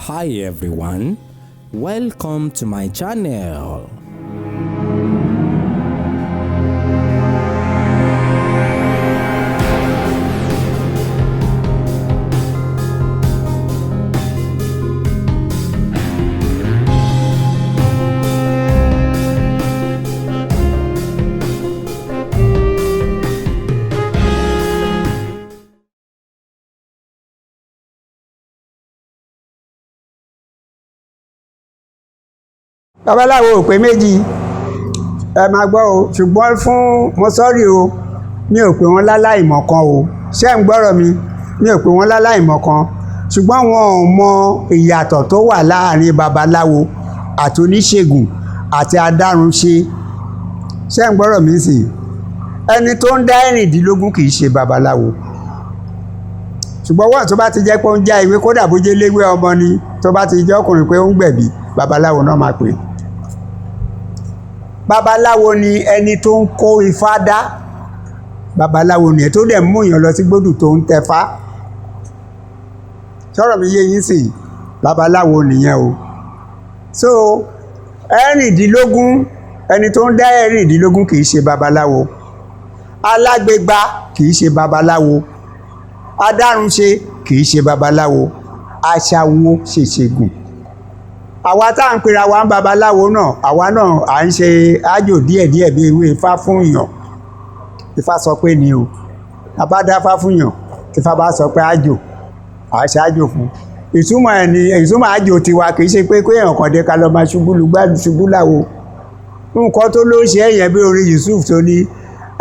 Hi everyone, welcome to my channel. Babaláwo ò pé méjì ẹ máa gbọ́ o, ṣùgbọ́n fún mọ́sọ́rì o, mi ò pè wọ́n láláìmọ̀kan o, ṣé ń gbọ́rọ̀ mi ò pè wọ́n láláìmọ̀kan, ṣùgbọ́n wọn ò mọ ìyàtọ̀ tó wà láàrin babaláwo àti oníṣègùn àti adárunṣe, ṣé ń gbọ́rọ̀ mi sì ẹni tó ń dá ẹ̀rìndínlógún kì í ṣe babaláwo, ṣùgbọ́n wọ́n tó bá ti jẹ́ pé ó ń já ìwé kódà bó jẹ́ léwé ọmọ ni, tó bá ti jẹ́ ọkùnrin pé ó ń gbẹ̀bí, babaláwo náà máa pè é. Babaláwo ni ẹni tó ń kó ifá dá, babaláwo ni ẹ tó dẹ̀ mú èèyàn lọ sí gbódù tó ń tẹfá, sọ̀rọ̀ mi yé yín sì, babaláwo nìyẹn o. So ẹ̀rìndínlógún, ẹni tó ń dá ẹ̀rìndínlógún kì í ṣe babaláwo, alágbègbà kì í ṣe babaláwo, adárunṣe kì í ṣe babaláwo, aṣawo ṣèṣègùn. Àwa tá à ń pera wa ń babaláwo náà, àwa náà à ń ṣe ájò díẹ̀díẹ̀ bí ewé ifá fún èèyàn. Ifá sọ pé ni o, bàbá dáfá fún èèyàn, ifá bá sọ pé ájò, à ṣe ájò fún. Ìtumọ̀ ẹ̀ ni ìtumọ̀ ájò tiwa kì í ṣe pé kó èèyàn kan dé ká lọ máa ṣubú lùgbàdù ṣubú láwo. Nǹkan tó ló ṣe ẹ̀yẹn bí orin Yusuf tó ní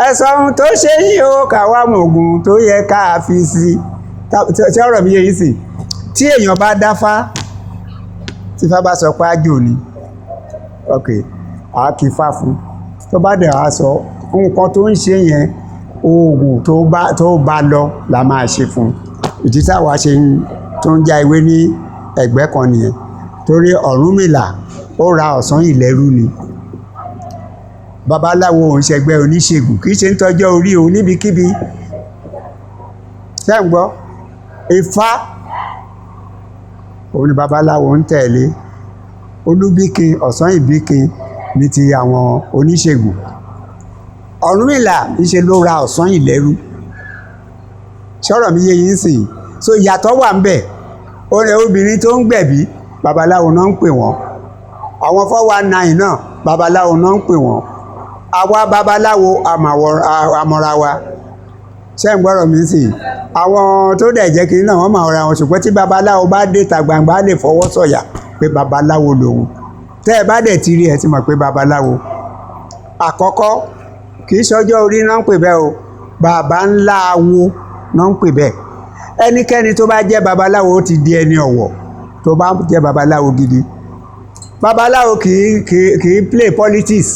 ẹ̀sọ́ ohun tó ṣe yìí ó káwá mọ̀gùn tó yẹ ká fi sí. Tí ọ̀rọ̀ mi yé yín sì, tí èèyàn bá dáfá, tí Ifá bá sọ pé ájò ni, ok, a kì í fá fún, tó bá dẹ̀ wá sọ nǹkan tó ń ṣe yẹn, oògùn tó bá lọ la máa ṣe fún. Ìdí táwa ṣe tó ń já ewé ní ẹ̀gbẹ́ kan nìyẹn, torí Ọ̀rúnmìlà ó ra ọ̀sán ìlẹ́rú ni. Babaláwo òun ṣẹgbẹ́ oníṣègùn, kì í ṣe ń tọ́jọ́ orí o níbikíbi, ṣé ń gbọ́? Ifá òun ni babaláwo ń tẹ̀lé, Olúbíkin ọ̀sán ìbíkin ní ti àwọn oníṣègùn. Ọ̀rúnmìlà níṣe ló ra ọ̀sán ìlẹ́rú, sọ̀rọ̀ mi yé yín sìn. So ìyàtọ̀ wà ń bẹ̀, obìnrin tó ń gbẹ̀bí babaláwo náà ń pè wọ́n, àwọn 419 náà babaláwo náà ń pè wọ́n, àwa babaláwo àmọ̀ra wa, ṣé ń gbọ́rọ̀ mi sì, àwọn tó dẹ̀ jẹ́ kiri náà wọ́n máa ra wọn, ṣùgbọ́n tí babaláwo bá dé ta gbangba lè fọwọ́ sọ̀yà pé babaláwo lòun, tẹ́ ẹ bá dẹ̀ ti rí ẹ ti mọ̀ pé babaláwo. Àkọ́kọ́ kì í ṣọjọ́ orí náà ń pè bẹ́ẹ̀ o, bàbá ńlá awo náà ń pè bẹ́ẹ̀. Ẹnikẹ́ni tó bá jẹ́ babaláwo ó ti di ẹni ọ̀wọ̀ tó bá jẹ́ babaláwo gidi. Babaláwo kì í play politics.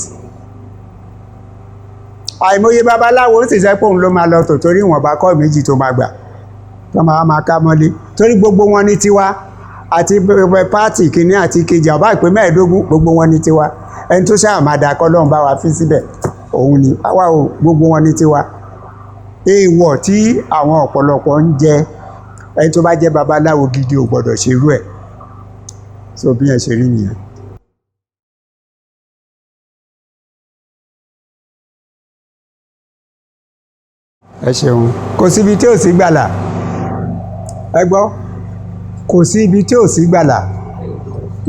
Àìmọye babaláwo ó sì sẹ́ pé òun ló máa lọ tò torí ìwọ̀nba kọ́ méjì tó máa gbà tó máa ká mọ́lé, torí gbogbo wọn ní tiwa, àti pátì kìíní àti kejì àbá ìpín 15 gbogbo wọn ní tiwa, ẹni tó ṣáà máa dàkọ́ lọ́hùn bá wa fi síbẹ̀ òun ni àwa o, gbogbo wọn ní tiwa. Èèwọ̀ tí àwọn ọ̀pọ̀lọpọ̀ ń jẹ, ẹni tó bá jẹ́ babaláwo gidi ò gbọ́dọ̀ ṣerú ẹ̀, so bí ẹ ṣe rí nìyẹn. Ẹ ṣeun, kò síbi tí ò sí gbàlà, ẹ gbọ́, kò sí ibi tí ò sí gbàlà.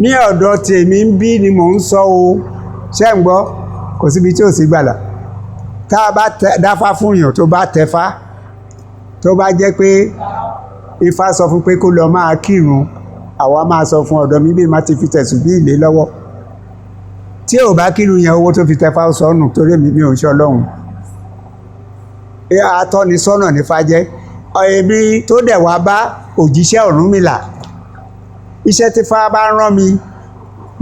Ní ọ̀dọ̀ tèmi ń bí ni mò ń sọ o, ṣé ń gbọ́, kò síbi tí ò sí gbàlà. Tá a bá dáfá fún èèyàn tó bá tẹfá, tó bá jẹ́ pé Ifá sọ fún pé kó lọ máa kírun, àwa máa sọ fún ọ̀dọ̀ mi bí má ti fi tẹ̀sùn bí ilé lọ́wọ́. Tí ò bá kírun yẹn, owó tó fi tẹfá sọnù, torí mi ò ń ṣe Ọlọ́run. Atọ́nisọ́nà nífá jẹ́, èmi tó dẹ̀ wá bá òjíṣẹ́ Ọ̀rúnmìlà, iṣẹ́ tí Ifá bá rán mi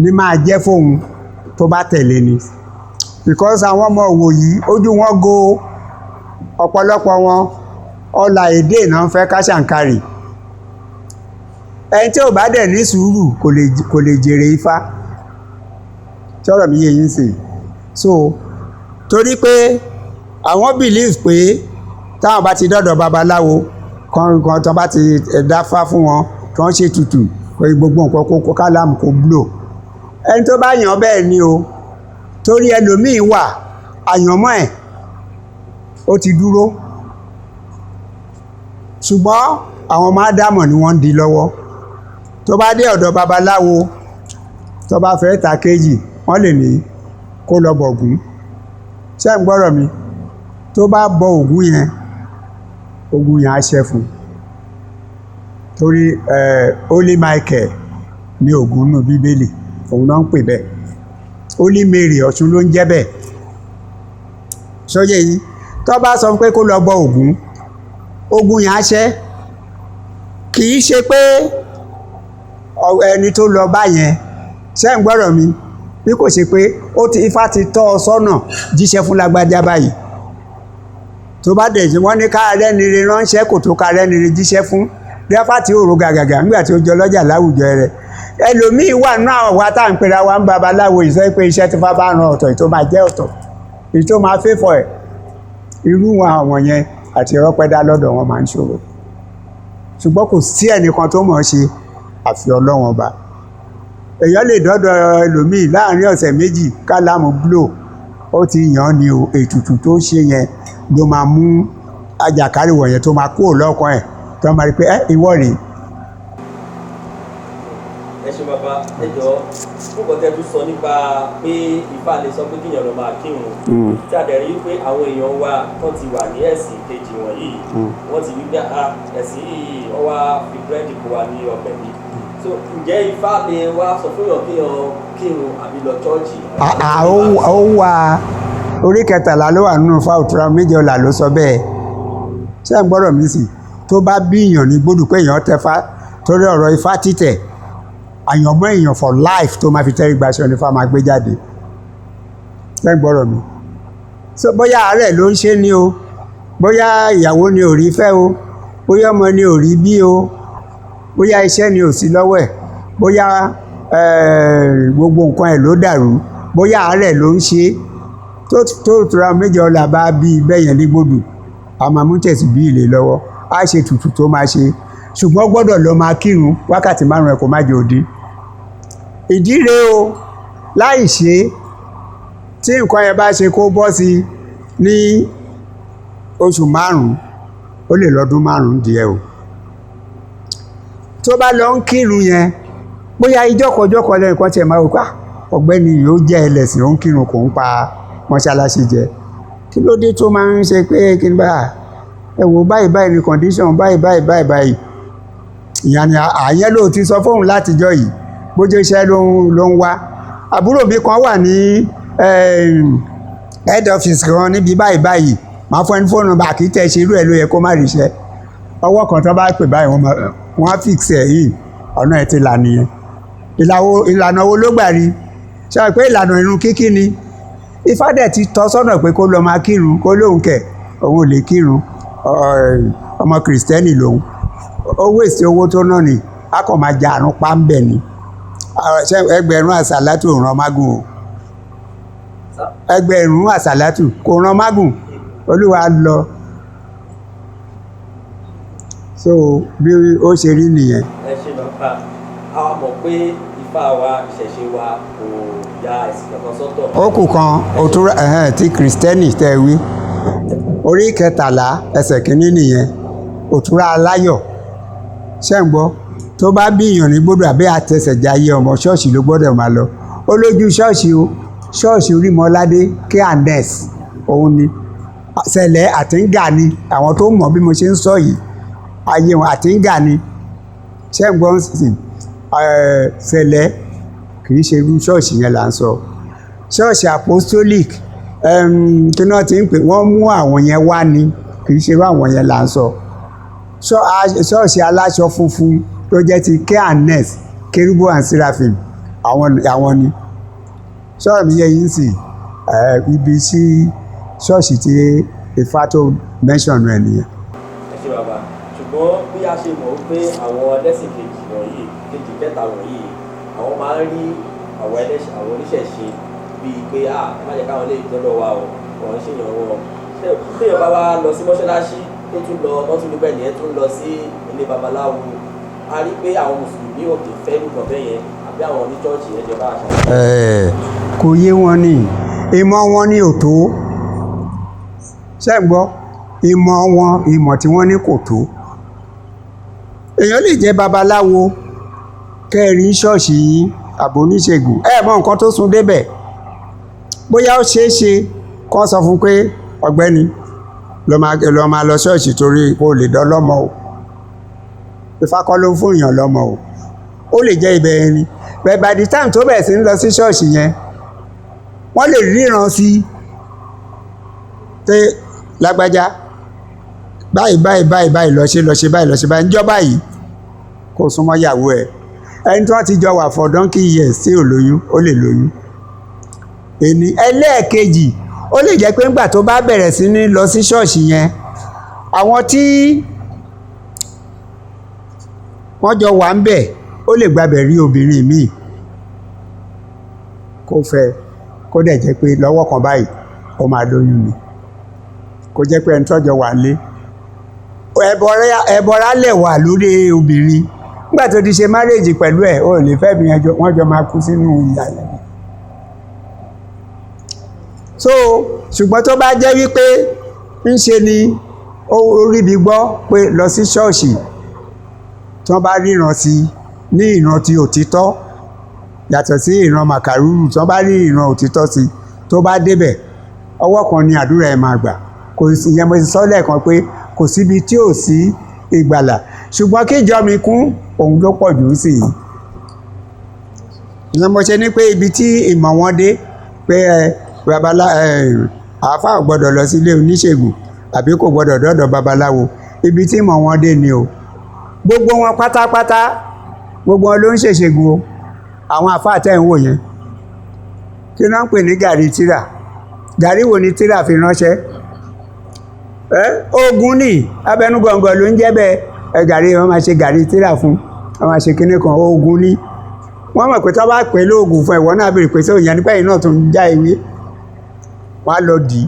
ni máa jẹ́ fóun tó bá tẹ̀lé ni, because àwọn ọmọ òwò yìí ojú wọn go, ọ̀pọ̀lọpọ̀ wọn ọlà èdè náà ń fẹ́ káṣàǹkarì, ẹni tí ò bá dẹ̀ ní sùúrù kò lè jèrè Ifá, sọ̀rọ̀ mi yé yín sí. So torí pé àwọn believe pé táwọn bá ti dọ́dọ̀ babaláwo kan tó bá ti dáfá fún wọn tó ń ṣe tutù, kò pé gbogbo nǹkan kó kálámù kó blow ẹni tó bá yàn bẹ́ẹ̀ ni o torí ẹlòmíì wà àyànmọ́ ẹ̀ ó ti dúró ṣùgbọ́n àwọn ọmọ ádámọ̀ ni wọ́n ń di lọ́wọ́ tó bá dé ọ̀dọ̀ babaláwo tó bá fẹ́ ta kéjì wọ́n lè ní kó lọ bọ̀gún ṣé ń gbọ́rọ̀ mi tó bá bọ ògún yẹn ogun yẹn á ṣẹ́ fún torí Holy Michael ní ògún nù bíbélì òun náà ń pè bẹ́ẹ̀ Holy Mary Ọ̀ṣun ló ń jẹ́ bẹ́ẹ̀ sọ́yẹ́ yìí tó bá sọ pé kó lọ bọ ògún ogun yẹn á ṣẹ́ kì í ṣe pé ẹni tó lọ bá yẹn ṣé ń gbọ́rọ̀ mi bí kò ṣe pé Ifá ti tọ́ ọ sọ́nà jíṣẹ́ fún lágbájá báyìí tó bá dẹ̀ wọ́n ní káàrẹ́ nire ránṣẹ́ kò tó káàrẹ́ nire jíṣẹ́ fún rẹ́fà tí òòrùn gàgàgà nígbà tí ó jọ lọ́jà láwùjọ rẹ̀ ẹlòmíín wà náà àwọn wa tá à ń pera wa ń babaláwo ìsọ pé iṣẹ́ tí Ifá bá ran ọ̀tọ̀ ètò máa jẹ́ ọ̀tọ̀ ètò máa fẹ́fọ̀ ẹ̀ irú àwọn yẹn àti rọ́pẹ́dá lọ́dọ̀ wọn máa ń ṣòro ṣùgbọ́n kò sí ẹnìkan tó mọ̀ ọ́ ṣe àfi Ọlọ́run ọba èèyàn lè dọ́dọ̀ ẹlòmíín láàrin ọ̀sẹ̀ méjì kálámù blow ó ti yàn án ní o ètùtù tó ṣe yẹn ló máa mú àjàkálẹ̀ yẹn tó máa kúrò lọ́kàn ẹ̀ tó máa rí pé ìwọ rèé. ẹ ṣe bàbá ẹ jọ fúnkọ tẹ tún sọ nípa pé Ifá lè sọ pé kíyàn lọ máa kírun tí a dẹ̀ rí pé àwọn èèyàn wa tó ti wà ní ẹ̀sìn kejì wọ̀nyí wọ́n ti wí pé ẹ̀sìn yìí wọ́n wá fi búrẹ́dì kó wa ní ọbẹ̀ yìí so ǹjẹ́ Ifá lè wá sọ fún yàn kéèyàn kírun àbí lọ chọ́ọ̀chì. ó wà orí kẹtàlá ló wà nínú Ifá Òtúrá méje ọ̀la ló sọ bẹ́ẹ̀ ṣé ń gbọ́dọ̀ mí sí tó bá bí èèyàn ní gbódù pé èèyàn tẹfá torí ọ̀rọ̀ Ifá títẹ̀ àyànmọ́ èèyàn for life tó máa fi tẹ́rí gbaṣọ ní Ifá máa gbé jáde ṣé ń gbọ́dọ̀ mi so bóyá àárẹ̀ ló ń ṣe ni o bóyá ìyàwó ni ò rí fẹ́ o bóyá ọmọ ni ò rí bí o bóyá iṣẹ́ ni ò sí lọ́wọ́ ẹ̀ bóyá gbogbo nǹkan ẹ̀ ló dàrú bóyá àárẹ̀ ló ń ṣe tó Òtúrá méje ọ̀la bá bí bẹ́yẹn ní gbòdù a máa mú tẹ̀sí bí ilé lọ́wọ́ á ṣe tutù tó máa ṣe ṣùgbọ́n gbọ́dọ̀ lọ máa kírun wákàtí 5 ẹ̀ kó má jẹ́ òdí ìdí rèé o láì ṣe tí nǹkan yẹn bá ṣe kó bọ́ sí ní oṣù 5 ó lè lọ́dún 5 díẹ̀ o tó bá lọ ń kírun yẹn bóyá ìjọkọjọkọ lẹ́yìn kan tiẹ̀ máa wò pé ọ̀gbẹ́ni yóò jẹ́ ẹlẹ́sìn ó ń kírun kò ń pa mọ́ṣáláṣí jẹ kí ló dé tó máa ń ṣe pé kí n bá ẹ wò báyìí ní condition báyìí ìyẹn ni àyẹ́ ló ti sọ fóun látijọ́ yìí bójú iṣẹ́ ló ń wá àbúrò mi kan wà ní head office kan níbi báyìí máa fọ́ ẹni fóònù bá kì í tẹ̀ ṣe irú ẹ̀ ló yẹ kó má rí iṣẹ́ ọwọ́ kan tó bá pè báyìí wọ́n á fix ẹ̀ yìí ọ̀nà ẹ̀ ti là nìyẹn ìlànà wo ló gbà rí ṣe pé ìlànà irun kíkí ni Ifá dẹ̀ ti tọ́ sọ́nà pé kó lọ máa kírun kó lóun kẹ̀ òun ò lè kírun ọmọ kìrìsìtẹ́nì lòun owó èsì owó tó náà ni a kàn máa ja àrùn páńbẹ̀ ni ẹgbẹ̀rún àsàlátù ò ràn mágùn o ẹgbẹ̀rún àsàlátù kò ràn mágùn Olúwa lọ so bí ó ṣe rí nìyẹn. ẹ ṣe bàbá a mọ̀ pé Ifá wa ìṣẹ̀ṣe wa kò ya ẹ̀sìn kankan sọ́tọ̀. ó kù kan Òtúrá tí kìrìsìtẹ́nì tẹ́ wí orí 13 ẹsẹ̀ kìíní nìyẹn Òtúrá aláyọ̀ ṣé ń gbọ́ tó bá bí èèyàn ní gbọ́dọ̀ àbí àtẹsẹ̀jáyé ọmọ ṣọ́ọ̀ṣì ló gbọ́dọ̀ máa lọ ó lójú ṣọ́ọ̀ṣì Orímọládé K&S òun ni Sẹ̀lẹ̀ Àtíngà ni àwọn tó mọ̀ bí mo ṣe ń sọ yìí ayé wọn Àtíngà ni ṣé ń gbọ́ Sẹ̀lẹ̀ kì í ṣe irú ṣọ́ọ̀ṣì yẹn là ń sọ ṣọ́ọ̀ṣì apostolic kí náà ti ń pè wọ́n mú àwọn yẹn wá ni kì í ṣe irú àwọn yẹn là ń sọ ṣọ́ọ̀ṣì aláṣọ funfun tó jẹ́ ti K&S Kérúbù and Seraphim àwọn ni ṣọ́ọ̀ṣì mi yẹ yín sí ibi tí ṣọ́ọ̀ṣì tí Ifá tó mẹ́ṣọ̀nù ẹ̀ nìyẹn. ẹ ṣe bàbá ṣùgbọ́n bí a ṣe mọ̀ pé àwọn ẹlẹ́sìn kejì kẹta wọ̀nyí àwọn máa ń rí àwọn oníṣẹ̀ṣe bíi pé ẹ má jẹ́ káwọn lè tọ́lọ̀ wa o wọ́n ń ṣèyàn wọn téèyàn bá wá lọ sí mọ́ṣáláṣí tó tún lọ bẹ́ẹ̀ ni ẹ tún lọ sí ilé babaláwo a rí pé àwọn mùsùlùmí ò kì í fẹ́ nǹkan bẹ́ẹ̀ yẹn àbí àwọn oníṣọ́ọ̀ṣì ẹ̀jẹ̀ bá aṣọ. kò yé wọn ni ìmọ̀ wọn ní òtó ṣé ń gbọ́ ìmọ̀ tí wọ́n ní kò tó èèyàn lè jẹ́ babaláwo kẹrin ṣọ́ọ̀ṣì yìí àbò oníṣègùn mọ nǹkan tó sún débẹ̀ bóyá ó ṣeé ṣe kán sọ fún pé ọ̀gbẹ́ni lọ máa lọ ṣọ́ọ̀ṣì torí kó lè dán lọ́mọ o Ifá kọ́ ló ń fún èèyàn lọ́mọ o ó lè jẹ́ ibẹ̀ ẹni but by the time tó bẹ̀rẹ̀ sí ń lọ sí ṣọ́ọ̀ṣì yẹn wọ́n lè ríran sí pé lágbájá báyìí lọ ṣe báyìí níjọba yìí kò súnmọ́ ìyàwó ẹ̀ ẹni tí wọ́n ti jọ wà for donkey years tí ò lóyún ó lè lóyún ẹni ẹlẹ́ẹ̀kejì ó lè jẹ́ pé ńgbà tó bá bẹ̀rẹ̀ sí ní lọ sí ṣọ́ọ̀ṣì yẹn àwọn tí wọ́n jọ wà ń bẹ̀ ó lè gbàbẹ̀ rí obìnrin míì kó fẹ́ kó dẹ̀ jẹ́ pé lọ́wọ́ kan báyìí ó máa lóyún ni kó jẹ́ pé ẹni tọ́jọ wà lé ẹbọra lẹ̀ wà lórí obìnrin nígbà tó ti ṣe márèèjì pẹ̀lú ẹ̀ ó lè fẹ́ mi wọ́n jọ máa kú sínú ìyá yẹn so ṣùgbọ́n tó bá jẹ́ wípé ń ṣe ni ó rí bí gbọ́ pé lọ sí ṣọ́ọ̀ṣì tí wọ́n bá ríran sí ní ìran ti òtítọ́ yàtọ̀ sí ìran màkàrúrù tí wọ́n bá rí ìran òtítọ́ sí tó bá débẹ̀ ọwọ́ kan ni àdúrà ẹ̀ máa gbà kò sí ìyẹn mo ti sọ lẹ́ẹ̀kan pé kò síbi tí ò sí ìgbàlà ṣùgbọ́n kí ìjọ mi kún òun ló pọ̀ jù sí i ìyẹn mo ṣe ní pé ibi tí ìmọ̀ wọn dé pé àáfàá ò gbọ́dọ̀ lọ sí ilé oníṣègùn àbí kò gbọ́dọ̀ dọ́dọ̀ babaláwo ibi tí ìmọ̀ wọn dé ni o gbogbo wọn pátápátá gbogbo wọn ló ń ṣèṣègùn o àwọn àáfàá tẹ̀ ń wò yẹn kí wọ́n ń pè ní gàrí tíra gàrí wo ni tíra fi ránṣẹ́ oògùn ní abẹnugọ̀ngọ̀ ló ń jẹ́ bẹ́ẹ̀ gàrí wọn máa ṣe gàrí tíra fún wọn máa ṣe kinní kan oògùn ní wọ́n mọ̀ pé tó bá pè lóògùn fún ìwọ náà béèrè pé sóò yẹn nípa yìí náà tó ń já ewé wọ́n á lọ dì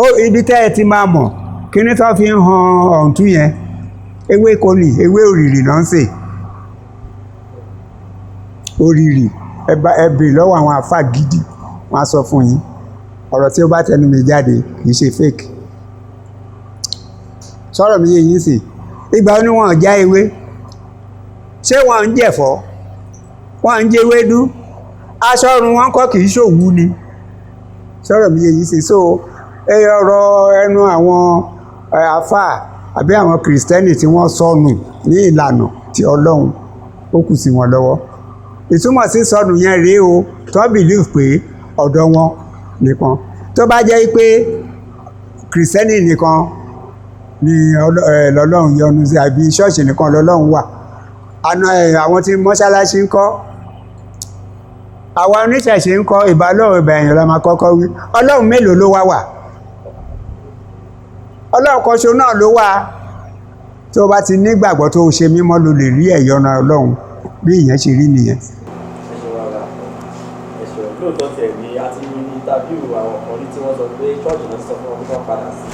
í ibi tẹ́ ẹ ti máa mọ̀ kinní tó fi ń han ọ̀ǹtú yẹn ewé kọ́ni ewé òrìrì náà ń sè òrìrì ẹ béèrè lọ́wọ́ àwọn àfáà gidi wọ́n á sọ fún yín ọ̀rọ̀ tí ó bá tẹnu mi jáde kì í ṣe fake sọ̀rọ̀ mi yé yín sí ìgbà ó ní wọn já ewé ṣé wọn ń jẹ̀fọ́ wọn ń jẹwédú aṣọ ọrùn wọn kọ́ kì í ṣòwú ni sọ̀rọ̀ mi yé yín sí so ọ̀rọ̀ ẹnu àwọn àfáà àbí àwọn kìrìsìtẹ́nì tí wọ́n sọnù ní ìlànà ti Ọlọ́run ó kù sí wọn lọ́wọ́ ìtumọ̀ sí sọnù yẹn rèé o tó believe pé ọ̀dọ̀ wọn nìkan tó bá jẹ́ pé kìrìsìtẹ́nì nìkan ni lọ́lọ́run yọ́nú sí àbí ṣọ́ọ̀ṣì nìkan lọ́lọ́run wà àwọn tí mọ́ṣáláṣí ń kọ́ àwọn oníṣẹ̀ṣe ń kọ́ ìbálòrò ìbẹ̀yìn la máa kọ́kọ́ wí ọlọ́run mélòó ló wá wà ọlọ́run kan ṣo náà ló wà tó bá ti nígbàgbọ́ tó ṣe mímọ́ ló lè rí ẹ̀yọ́nà ọlọ́run bí ìyẹn ṣe rí nìyẹn. lóòótọ́ tẹ̀ ní a ti ní interview àwọn kan ní tí wọ́n sọ pé ṣọ́ọ̀ṣì náà sọ fún wọn kí wọ́n padà sí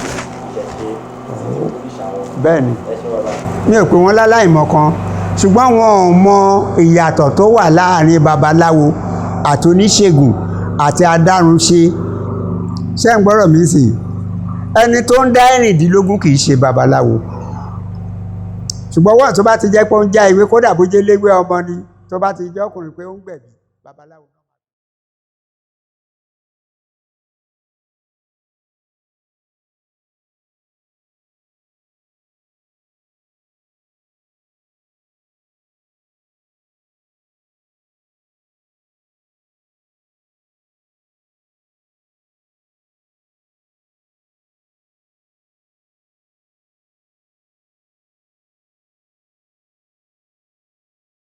ìṣẹ̀ṣe bẹ́ẹ̀ni mi ò pè wọ́n láláìmọ̀ kan ṣùgbọ́n wọn ò mọ ìyàtọ̀ tó wà láàrin babaláwo àti oníṣègùn àti adárunṣe ṣé ń gbọ́rọ̀ mi sí ẹni tó ń dá ẹ̀rìndínlógún kì í ṣe babaláwo ṣùgbọ́n wọ́n tó bá ti jẹ́ pé ó ń já ewé kódà bó jẹ́ léwé ọmọ ni tó bá ti jẹ́ ọkùnrin pé ó ń gbẹ̀bí babaláwo.